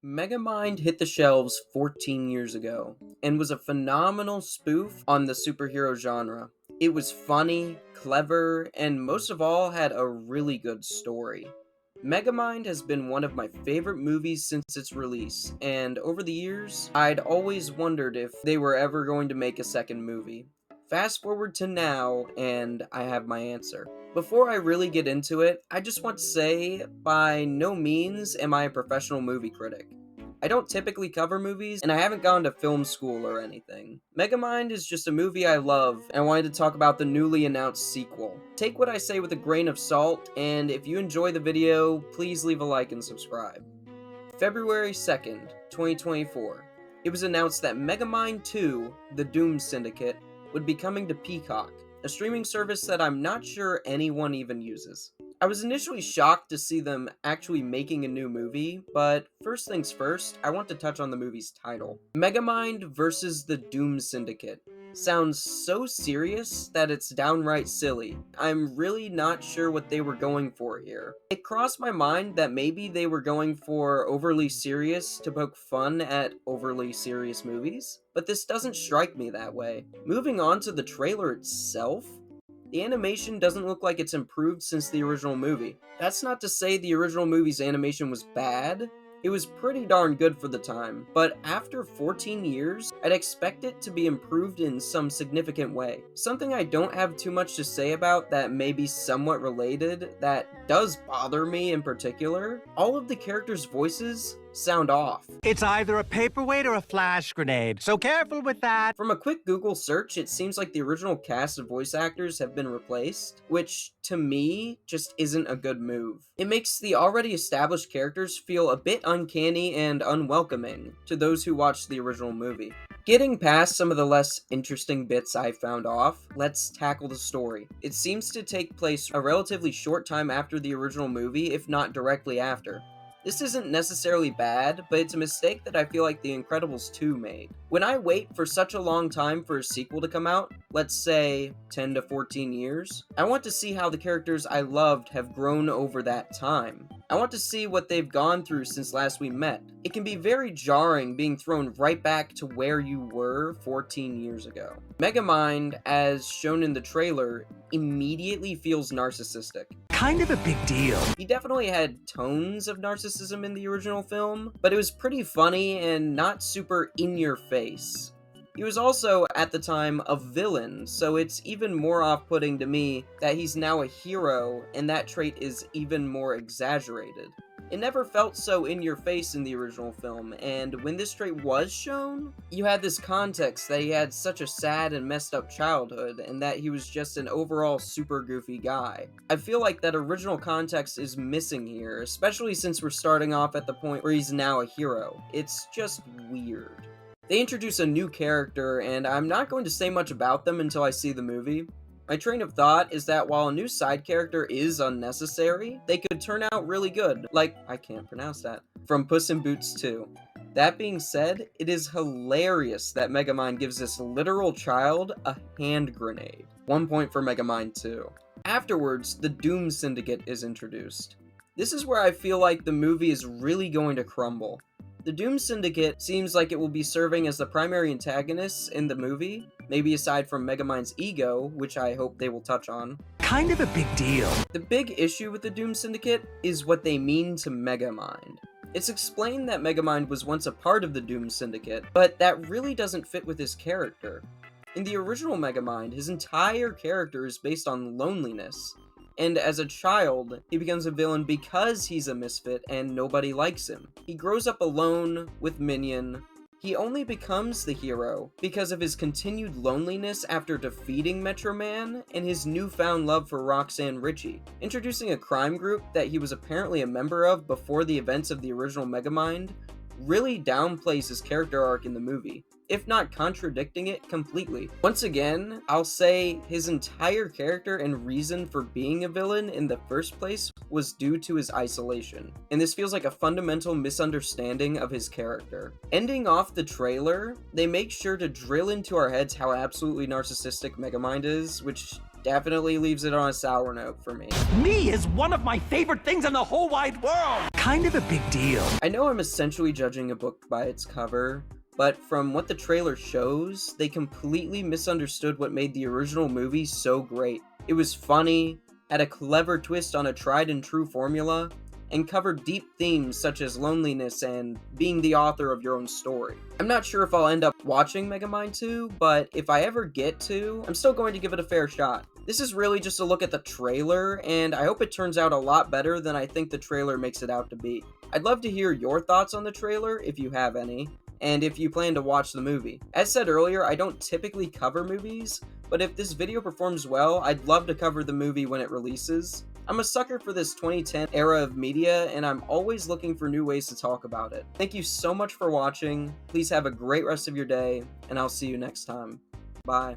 Megamind hit the shelves 14 years ago and was a phenomenal spoof on the superhero genre. It was funny, clever, and most of all had a really good story. Megamind has been one of my favorite movies since its release, and over the years, I'd always wondered if they were ever going to make a second movie. Fast forward to now, and I have my answer. Before I really get into it, I just want to say, by no means am I a professional movie critic. I don't typically cover movies, and I haven't gone to film school or anything. Megamind is just a movie I love, and I wanted to talk about the newly announced sequel. Take what I say with a grain of salt, and if you enjoy the video, please leave a like and subscribe. February 2nd, 2024. It was announced that Megamind 2, The Doom Syndicate, would be coming to Peacock, a streaming service that I'm not sure anyone even uses. I was initially shocked to see them actually making a new movie, but first things first, I want to touch on the movie's title. Megamind versus the Doom Syndicate sounds so serious that it's downright silly. I'm really not sure what they were going for here. It crossed my mind that maybe they were going for overly serious to poke fun at overly serious movies, but this doesn't strike me that way. Moving on to the trailer itself, the animation doesn't look like it's improved since the original movie. That's not to say the original movie's animation was bad. It was pretty darn good for the time, but after 14 years, I'd expect it to be improved in some significant way. Something I don't have too much to say about that may be somewhat related, that does bother me in particular, all of the characters' voices sound off. It's either a paperweight or a flash grenade, so careful with that. From a quick Google search, it seems like the original cast of voice actors have been replaced, which to me just isn't a good move. It makes the already established characters feel a bit uncanny and unwelcoming to those who watched the original movie. Getting past some of the less interesting bits I found off, let's tackle the story. It seems to take place a relatively short time after the original movie, if not directly after. This isn't necessarily bad, but it's a mistake that I feel like The Incredibles 2 made. When I wait for such a long time for a sequel to come out, let's say 10 to 14 years, I want to see how the characters I loved have grown over that time. I want to see what they've gone through since last we met. It can be very jarring being thrown right back to where you were 14 years ago. Megamind, as shown in the trailer, immediately feels narcissistic. Kind of a big deal. He definitely had tones of narcissism in the original film, but it was pretty funny and not super in your face. He was also, at the time, a villain, so it's even more off-putting to me that he's now a hero, and that trait is even more exaggerated. It never felt so in your face in the original film, and when this trait was shown, you had this context that he had such a sad and messed up childhood, and that he was just an overall super goofy guy. I feel like that original context is missing here, especially since we're starting off at the point where he's now a hero. It's just weird. They introduce a new character, and I'm not going to say much about them until I see the movie. My train of thought is that while a new side character is unnecessary, they could turn out really good, like, I can't pronounce that, from Puss in Boots 2. That being said, it is hilarious that Megamind gives this literal child a hand grenade. 1 point for Megamind 2. Afterwards, the Doom Syndicate is introduced. This is where I feel like the movie is really going to crumble. The Doom Syndicate seems like it will be serving as the primary antagonists in the movie, maybe aside from Megamind's ego, which I hope they will touch on. Kind of a big deal. The big issue with the Doom Syndicate is what they mean to Megamind. It's explained that Megamind was once a part of the Doom Syndicate, but that really doesn't fit with his character. In the original Megamind, his entire character is based on loneliness. And as a child, he becomes a villain because he's a misfit and nobody likes him. He grows up alone with Minion. He only becomes the hero because of his continued loneliness after defeating Metro Man and his newfound love for Roxanne Ritchie. Introducing a crime group that he was apparently a member of before the events of the original Megamind really downplays his character arc in the movie, if not contradicting it completely. Once again, I'll say his entire character and reason for being a villain in the first place was due to his isolation, and this feels like a fundamental misunderstanding of his character. Ending off the trailer, they make sure to drill into our heads how absolutely narcissistic Megamind is, which definitely leaves it on a sour note for me. Me is one of my favorite things in the whole wide world. kind of a big deal. I know I'm essentially judging a book by its cover, but from what the trailer shows, they completely misunderstood what made the original movie so great. It was funny, had a clever twist on a tried and true formula, and covered deep themes such as loneliness and being the author of your own story. I'm not sure if I'll end up watching Megamind 2, but if I ever get to, I'm still going to give it a fair shot. This is really just a look at the trailer, and I hope it turns out a lot better than I think the trailer makes it out to be. I'd love to hear your thoughts on the trailer, if you have any, and if you plan to watch the movie. As said earlier, I don't typically cover movies, but if this video performs well, I'd love to cover the movie when it releases. I'm a sucker for this 2010 era of media, and I'm always looking for new ways to talk about it. Thank you so much for watching. Please have a great rest of your day, and I'll see you next time. Bye.